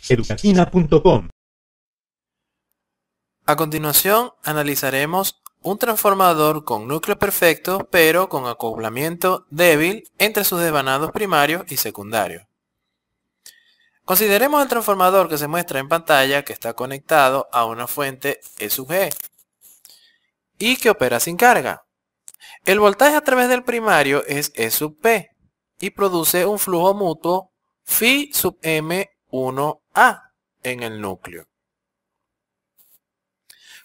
educacina.com. A continuación, analizaremos un transformador con núcleo perfecto, pero con acoplamiento débil entre sus desvanados primarios y secundarios. Consideremos el transformador que se muestra en pantalla, que está conectado a una fuente E sub G y que opera sin carga. El voltaje a través del primario es E sub P y produce un flujo mutuo Φ sub M1A en el núcleo.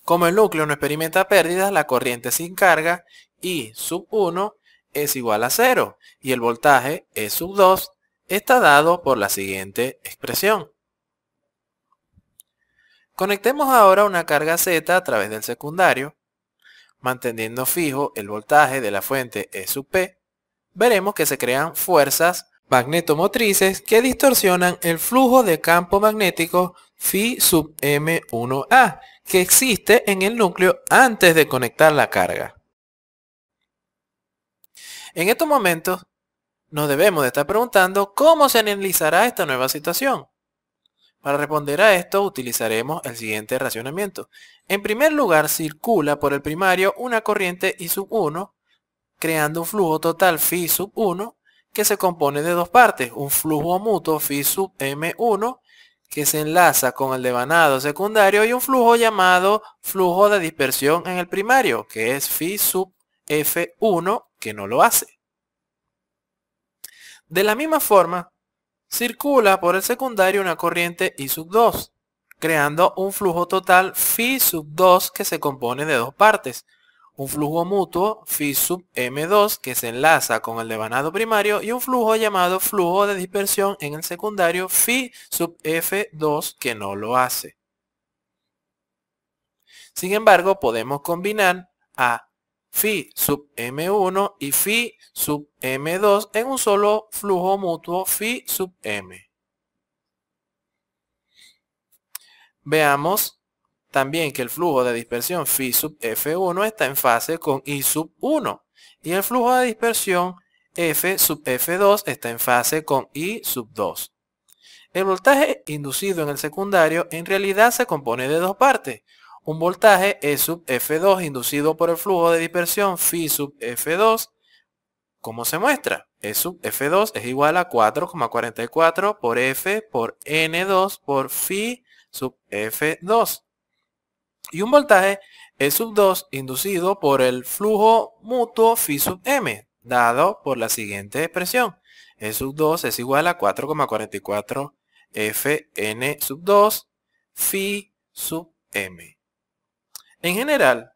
Como el núcleo no experimenta pérdidas, la corriente sin carga I sub 1 es igual a 0 y el voltaje E sub 2 está dado por la siguiente expresión. Conectemos ahora una carga Z a través del secundario. Manteniendo fijo el voltaje de la fuente E sub P, veremos que se crean fuerzas magnetomotrices que distorsionan el flujo de campo magnético Φ sub M1A que existe en el núcleo antes de conectar la carga. En estos momentos nos debemos de estar preguntando cómo se analizará esta nueva situación. Para responder a esto utilizaremos el siguiente racionamiento. En primer lugar, circula por el primario una corriente I sub 1, creando un flujo total Φ sub 1 que se compone de dos partes, un flujo mutuo Φ sub M1 que se enlaza con el devanado secundario y un flujo llamado flujo de dispersión en el primario, que es Φ sub F1 que no lo hace. De la misma forma, circula por el secundario una corriente I sub 2, creando un flujo total Φ sub 2 que se compone de dos partes, un flujo mutuo Φ sub M2 que se enlaza con el devanado primario y un flujo llamado flujo de dispersión en el secundario Φ sub F2 que no lo hace. Sin embargo, podemos combinar a Φ sub M1 y Φ sub M2 en un solo flujo mutuo Φ sub M. Veamos también que el flujo de dispersión Φ sub F1 está en fase con I sub 1 y el flujo de dispersión F sub F2 está en fase con I sub 2. El voltaje inducido en el secundario en realidad se compone de dos partes. Un voltaje E sub F2 inducido por el flujo de dispersión Φ sub F2. ¿Cómo se muestra? E sub F2 es igual a 4,44 por F por N2 por Φ sub F2. Y un voltaje E sub 2 inducido por el flujo mutuo Φ sub M, dado por la siguiente expresión. E sub 2 es igual a 4,44 F N sub 2 Φ sub M. En general,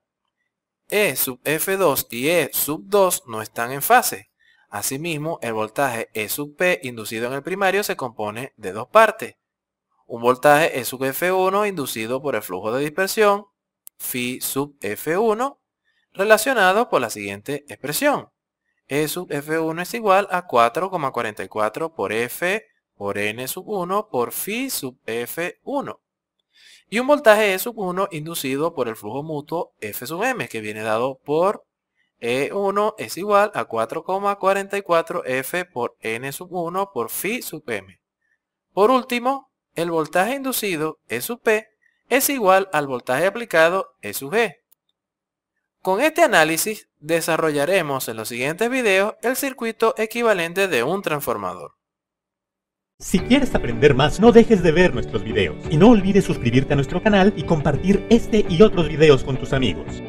E sub F2 y E sub 2 no están en fase. Asimismo, el voltaje E sub P inducido en el primario se compone de dos partes. Un voltaje E sub F1 inducido por el flujo de dispersión Φ sub F1 relacionado por la siguiente expresión. E sub F1 es igual a 4,44 por F por N sub 1 por Φ sub F1. Y un voltaje E sub 1 inducido por el flujo mutuo F sub M, que viene dado por E1 es igual a 4,44 F por N sub 1 por Φ sub M. Por último, el voltaje inducido E sub P es igual al voltaje aplicado E sub G. Con este análisis desarrollaremos en los siguientes videos el circuito equivalente de un transformador. Si quieres aprender más, no dejes de ver nuestros videos y no olvides suscribirte a nuestro canal y compartir este y otros videos con tus amigos.